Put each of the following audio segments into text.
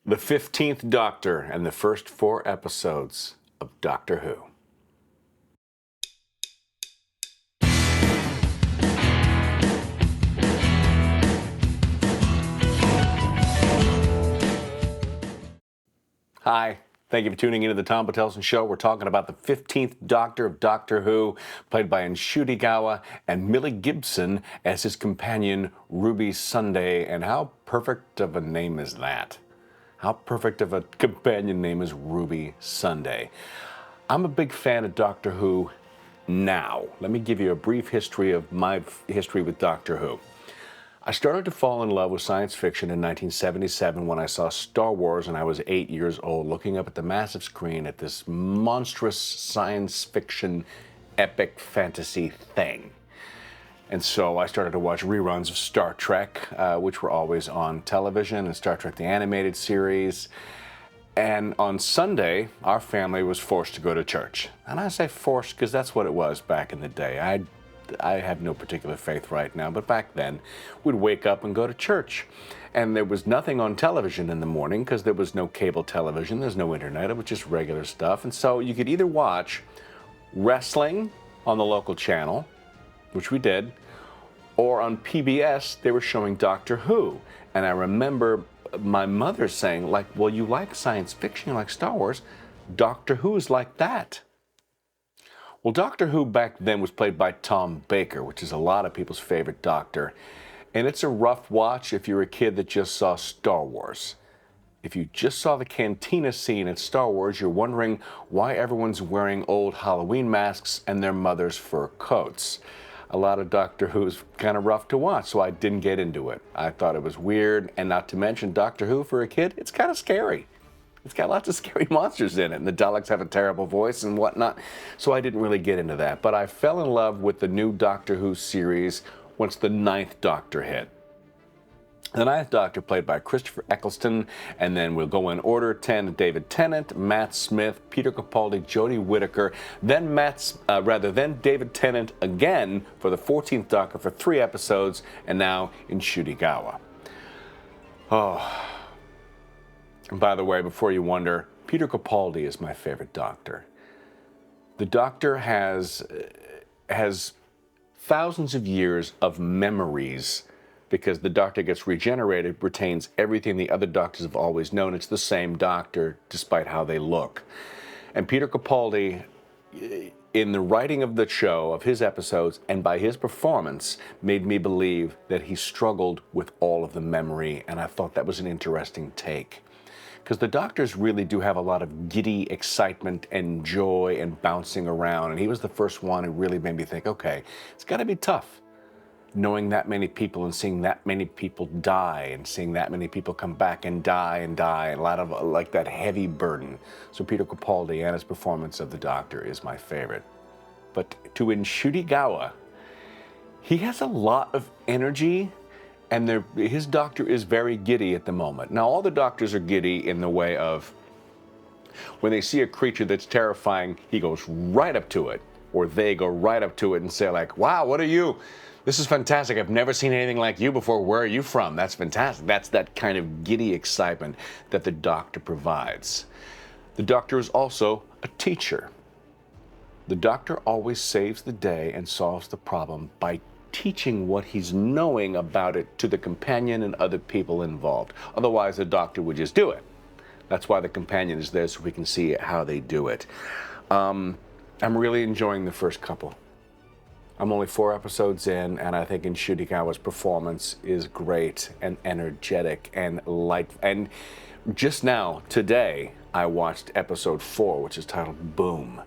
The 15th Doctor and the first 4 episodes of Doctor Who. Hi, thank you for tuning into the Tom Patelson Show. We're talking about the 15th Doctor of Doctor Who, played by Ncuti Gatwa, and Millie Gibson as his companion, Ruby Sunday. And how perfect of a name is that? How perfect of a companion name is Ruby Sunday? I'm a big fan of Doctor Who now. Let me give you a brief history of my history with Doctor Who. I started to fall in love with science fiction in 1977 when I saw Star Wars and I was 8 years old, looking up at the massive screen at this monstrous science fiction epic fantasy thing. And so I started to watch reruns of Star Trek, which were always on television, and Star Trek the Animated Series. And on Sunday, our family was forced to go to church. And I say forced because that's what it was back in the day. I have no particular faith right now, but back then, we'd wake up and go to church. And there was nothing on television in the morning because there was no cable television, there's no internet, it was just regular stuff. And so you could either watch wrestling on the local channel, which we did, or on PBS, they were showing Doctor Who. And I remember my mother saying, like, well, you like science fiction, you like Star Wars, Doctor Who's like that. Well, Doctor Who back then was played by Tom Baker, which is a lot of people's favorite Doctor. And it's a rough watch if you're a kid that just saw Star Wars. If you just saw the cantina scene at Star Wars, you're wondering why everyone's wearing old Halloween masks and their mother's fur coats. A lot of Doctor Who is kind of rough to watch, so I didn't get into it. I thought it was weird, and not to mention Doctor Who for a kid, it's kind of scary. It's got lots of scary monsters in it, and the Daleks have a terrible voice and whatnot, so I didn't really get into that. But I fell in love with the new Doctor Who series once the 9th Doctor hit. The 9th Doctor, played by Christopher Eccleston, and then we'll go in order: 10, David Tennant, Matt Smith, Peter Capaldi, Jodie Whittaker, then David Tennant again for the 14th Doctor for 3 episodes, and now Ncuti Gatwa. Oh. And by the way, before you wonder, Peter Capaldi is my favorite Doctor. The Doctor has thousands of years of memories because the Doctor gets regenerated, retains everything the other Doctors have always known. It's the same Doctor, despite how they look. And Peter Capaldi, in the writing of the show, of his episodes, and by his performance, made me believe that he struggled with all of the memory, and I thought that was an interesting take. Because the Doctors really do have a lot of giddy excitement and joy and bouncing around, and he was the first one who really made me think, okay, it's got to be tough knowing that many people and seeing that many people die and seeing that many people come back and die, and a lot of like that heavy burden. So Peter Capaldi and his performance of the Doctor is my favorite. But to Ncuti Gatwa, he has a lot of energy, and his Doctor is very giddy at the moment. Now, all the Doctors are giddy in the way of when they see a creature that's terrifying, he goes right up to it, or they go right up to it and say like, wow, what are you? This is fantastic. I've never seen anything like you before. Where are you from? That's fantastic. That's that kind of giddy excitement that the Doctor provides. The Doctor is also a teacher. The Doctor always saves the day and solves the problem by teaching what he's knowing about it to the companion and other people involved. Otherwise, the Doctor would just do it. That's why the companion is there, so we can see how they do it. I'm really enjoying the first couple. I'm only 4 episodes in, and I think Ncuti Gatwa's performance is great and energetic and light. And just now, today, I watched episode 4, which is titled Boom,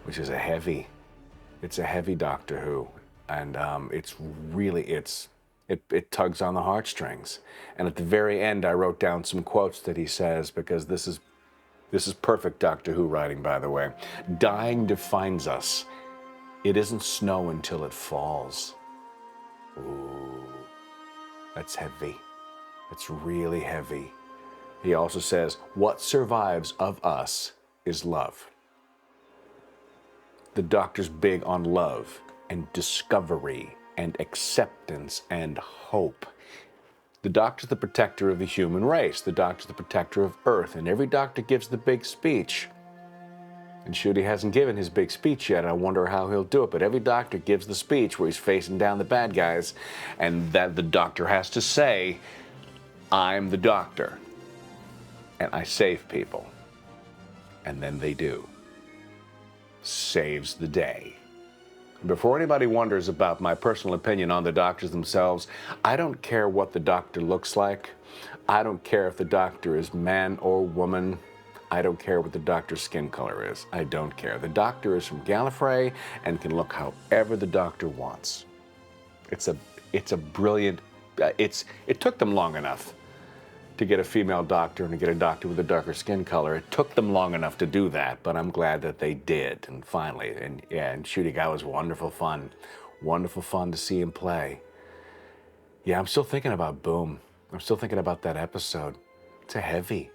which is a heavy Doctor Who. And it tugs on the heartstrings. And at the very end, I wrote down some quotes that he says, because this is perfect Doctor Who writing, by the way. Dying defines us. It isn't snow until it falls. Ooh, that's heavy. It's really heavy. He also says, what survives of us is love. The Doctor's big on love and discovery and acceptance and hope. The doctor's the protector of the human race. The doctor's the protector of Earth. And every doctor gives the big speech. And Ncuti hasn't given his big speech yet. I wonder how he'll do it. But every doctor gives the speech where he's facing down the bad guys, and that the doctor has to say, I'm the doctor, and I save people. And then they do. Saves the day. Before anybody wonders about my personal opinion on the doctors themselves, I don't care what the doctor looks like. I don't care if the doctor is man or woman. I don't care what the doctor's skin color is. I don't care. The doctor is from Gallifrey and can look however the doctor wants. It's a brilliant, it took them long enough to get a female doctor and to get a doctor with a darker skin color. It took them long enough to do that, but I'm glad that they did. And finally, and Ncuti Gatwa was wonderful fun. Wonderful fun to see him play. Yeah, I'm still thinking about Boom. I'm still thinking about that episode. It's a heavy.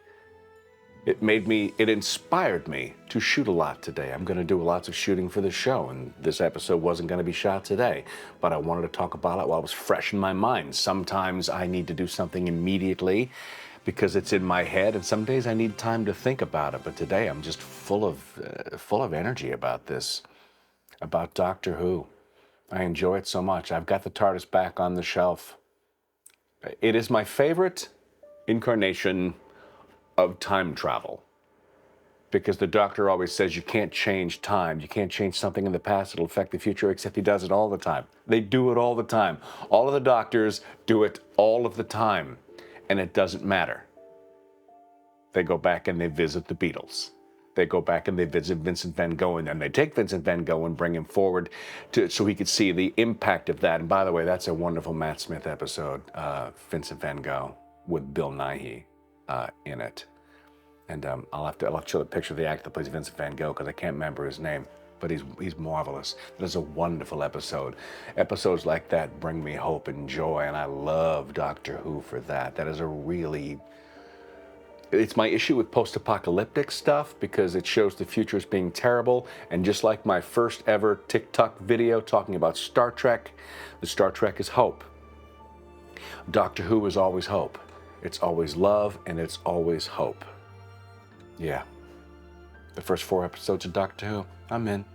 It inspired me to shoot a lot today. I'm going to do lots of shooting for the show, and this episode wasn't going to be shot today, but I wanted to talk about it while it was fresh in my mind. Sometimes I need to do something immediately because it's in my head, and some days I need time to think about it. But today I'm just full of energy about this, about Doctor Who. I enjoy it so much. I've got the TARDIS back on the shelf. It is my favorite incarnation of time travel, because the doctor always says you can't change time. You can't change something in the past. It'll affect the future, except he does it all the time. They do it all the time. All of the doctors do it all of the time, and it doesn't matter. They go back and they visit the Beatles. They go back and they visit Vincent van Gogh, and then they take Vincent van Gogh and bring him forward so he could see the impact of that. And by the way, that's a wonderful Matt Smith episode, Vincent van Gogh, with Bill Nighy in it. And I'll have to show the picture of the actor that plays Vincent van Gogh because I can't remember his name, but he's marvelous. That is a wonderful episode. Episodes like that bring me hope and joy, and I love Doctor Who for that. That is it's my issue with post-apocalyptic stuff because it shows the future as being terrible. And just like my first ever TikTok video talking about Star Trek, the Star Trek is hope. Doctor Who is always hope. It's always love, and it's always hope. Yeah. The first 4 episodes of Doctor Who, I'm in.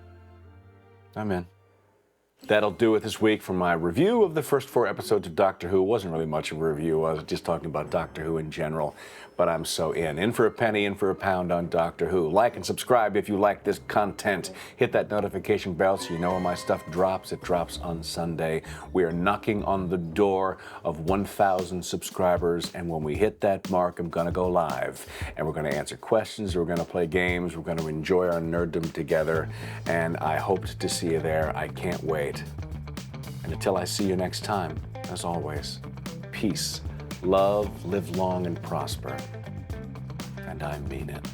That'll do it this week for my review of the first 4 episodes of Doctor Who. It wasn't really much of a review. I was just talking about Doctor Who in general, but I'm so in. In for a penny, in for a pound on Doctor Who. Like and subscribe if you like this content. Hit that notification bell so you know when my stuff drops. It drops on Sunday. We are knocking on the door of 1,000 subscribers, and when we hit that mark, I'm going to go live. And we're going to answer questions, we're going to play games, we're going to enjoy our nerddom together, and I hope to see you there. I can't wait. And until I see you next time, as always, peace, love, live long and prosper. And I mean it.